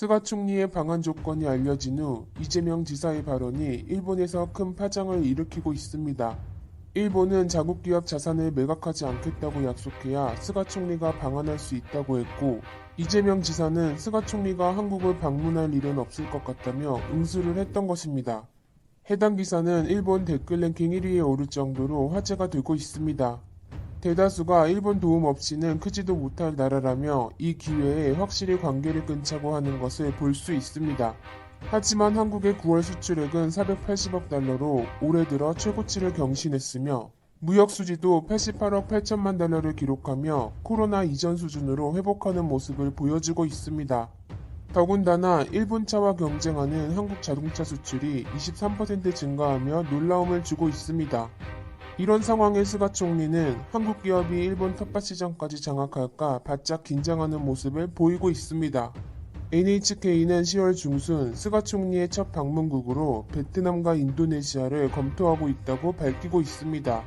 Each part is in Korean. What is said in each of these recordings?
스가 총리의 방한 조건이 알려진 후 이재명 지사의 발언이 일본에서 큰 파장을 일으키고 있습니다. 일본은 자국 기업 자산을 매각하지 않겠다고 약속해야 스가 총리가 방한할 수 있다고 했고, 이재명 지사는 스가 총리가 한국을 방문할 일은 없을 것 같다며 응수를 했던 것입니다. 해당 기사는 일본 댓글 랭킹 1위에 오를 정도로 화제가 되고 있습니다. 대다수가 일본 도움 없이는 크지도 못할 나라라며 이 기회에 확실히 관계를 끊자고 하는 것을 볼 수 있습니다. 하지만 한국의 9월 수출액은 480억 달러로 올해 들어 최고치를 경신했으며 무역 수지도 88억 8천만 달러를 기록하며 코로나 이전 수준으로 회복하는 모습을 보여주고 있습니다. 더군다나 일본차와 경쟁하는 한국 자동차 수출이 23% 증가하며 놀라움을 주고 있습니다. 이런 상황에 스가 총리는 한국 기업이 일본 텃밭 시장까지 장악할까 바짝 긴장하는 모습을 보이고 있습니다. NHK는 10월 중순 스가 총리의 첫 방문국으로 베트남과 인도네시아를 검토하고 있다고 밝히고 있습니다.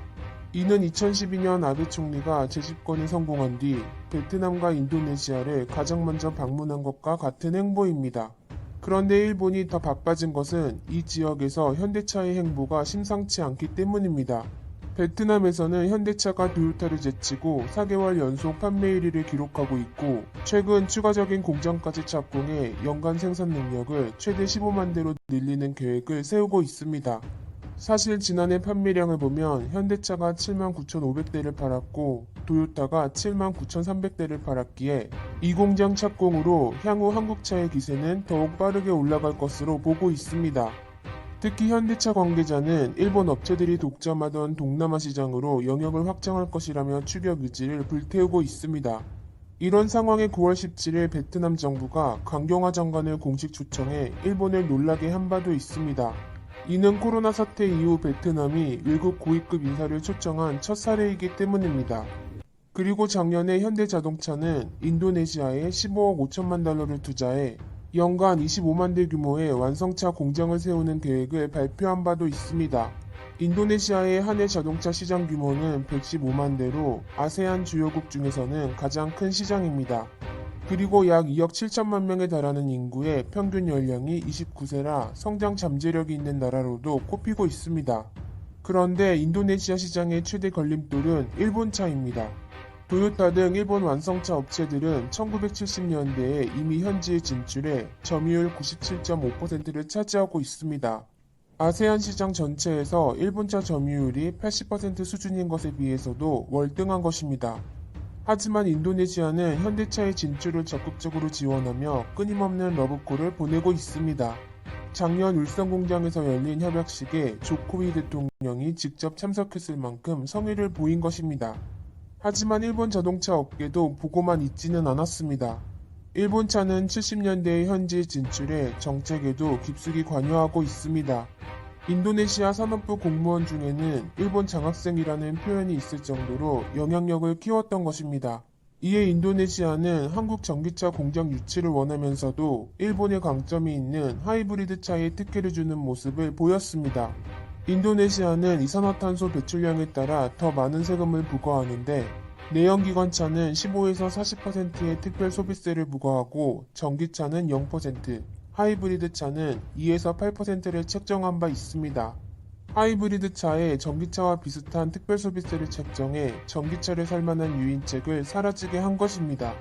이는 2012년 아베 총리가 재집권에 성공한 뒤 베트남과 인도네시아를 가장 먼저 방문한 것과 같은 행보입니다. 그런데 일본이 더 바빠진 것은 이 지역에서 현대차의 행보가 심상치 않기 때문입니다. 베트남에서는 현대차가 도요타를 제치고 4개월 연속 판매 1위를 기록하고 있고, 최근 추가적인 공장까지 착공해 연간 생산 능력을 최대 15만 대로 늘리는 계획을 세우고 있습니다. 사실 지난해 판매량을 보면 현대차가 79,500대를 팔았고 도요타가 79,300대를 팔았기에 이 공장 착공으로 향후 한국차의 기세는 더욱 빠르게 올라갈 것으로 보고 있습니다. 특히 현대차 관계자는 일본 업체들이 독점하던 동남아 시장으로 영역을 확장할 것이라며 추격 의지를 불태우고 있습니다. 이런 상황에 9월 17일 베트남 정부가 강경화 장관을 공식 초청해 일본을 놀라게 한 바도 있습니다. 이는 코로나 사태 이후 베트남이 외국 고위급 인사를 초청한 첫 사례이기 때문입니다. 그리고 작년에 현대자동차는 인도네시아에 15억 5천만 달러를 투자해 연간 25만 대 규모의 완성차 공장을 세우는 계획을 발표한 바도 있습니다. 인도네시아의 한 해 자동차 시장 규모는 115만 대로 아세안 주요국 중에서는 가장 큰 시장입니다. 그리고 약 2억 7천만 명에 달하는 인구의 평균 연령이 29세라 성장 잠재력이 있는 나라로도 꼽히고 있습니다. 그런데 인도네시아 시장의 최대 걸림돌은 일본차입니다. 도요타 등 일본 완성차 업체들은 1970년대에 이미 현지에 진출해 점유율 97.5%를 차지하고 있습니다. 아세안 시장 전체에서 일본차 점유율이 80% 수준인 것에 비해서도 월등한 것입니다. 하지만 인도네시아는 현대차의 진출을 적극적으로 지원하며 끊임없는 러브콜을 보내고 있습니다. 작년 울산 공장에서 열린 협약식에 조코위 대통령이 직접 참석했을 만큼 성의를 보인 것입니다. 하지만 일본 자동차 업계도 보고만 있지는 않았습니다. 일본차는 70년대에 현지에 진출해 정책에도 깊숙이 관여하고 있습니다. 인도네시아 산업부 공무원 중에는 일본 장학생이라는 표현이 있을 정도로 영향력을 키웠던 것입니다. 이에 인도네시아는 한국 전기차 공장 유치를 원하면서도 일본의 강점이 있는 하이브리드 차에 특혜를 주는 모습을 보였습니다. 인도네시아는 이산화탄소 배출량에 따라 더 많은 세금을 부과하는데 내연기관차는 15에서 40%의 특별 소비세를 부과하고 전기차는 0%, 하이브리드 차는 2에서 8%를 책정한 바 있습니다. 하이브리드 차에 전기차와 비슷한 특별 소비세를 책정해 전기차를 살 만한 유인책을 사라지게 한 것입니다.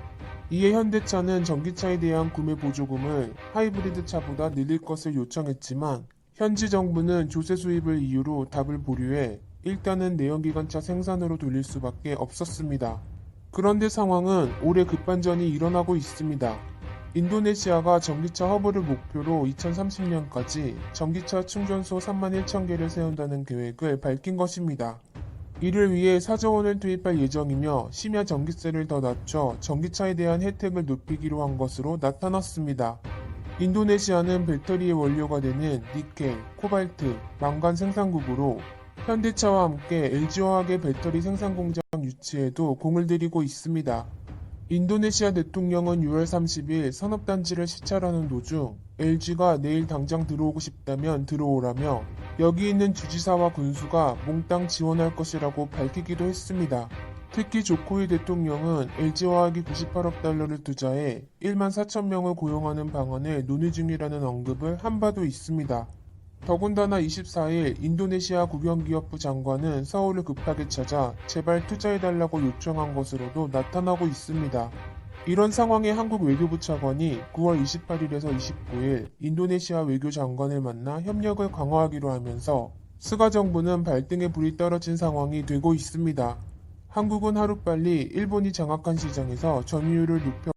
이에 현대차는 전기차에 대한 구매 보조금을 하이브리드 차보다 늘릴 것을 요청했지만 현지 정부는 조세 수입을 이유로 답을 보류해 일단은 내연기관차 생산으로 돌릴 수밖에 없었습니다. 그런데 상황은 올해 급반전이 일어나고 있습니다. 인도네시아가 전기차 허브를 목표로 2030년까지 전기차 충전소 3만 1천 개를 세운다는 계획을 밝힌 것입니다. 이를 위해 4조 원을 투입할 예정이며 심야 전기세를 더 낮춰 전기차에 대한 혜택을 높이기로 한 것으로 나타났습니다. 인도네시아는 배터리의 원료가 되는 니켈, 코발트, 망간 생산국으로 현대차와 함께 LG화학의 배터리 생산 공장 유치에도 공을 들이고 있습니다. 인도네시아 대통령은 6월 30일 산업단지를 시찰하는 도중 LG가 내일 당장 들어오고 싶다면 들어오라며 여기 있는 주지사와 군수가 몽땅 지원할 것이라고 밝히기도 했습니다. 특히 조코이 대통령은 LG화학이 98억 달러를 투자해 1만 4천 명을 고용하는 방안을 논의 중이라는 언급을 한 바도 있습니다. 더군다나 24일 인도네시아 국영기업부 장관은 서울을 급하게 찾아 제발 투자해달라고 요청한 것으로도 나타나고 있습니다. 이런 상황에 한국 외교부 차관이 9월 28일에서 29일 인도네시아 외교장관을 만나 협력을 강화하기로 하면서 스가 정부는 발등에 불이 떨어진 상황이 되고 있습니다. 한국은 하루빨리 일본이 장악한 시장에서 점유율을 높여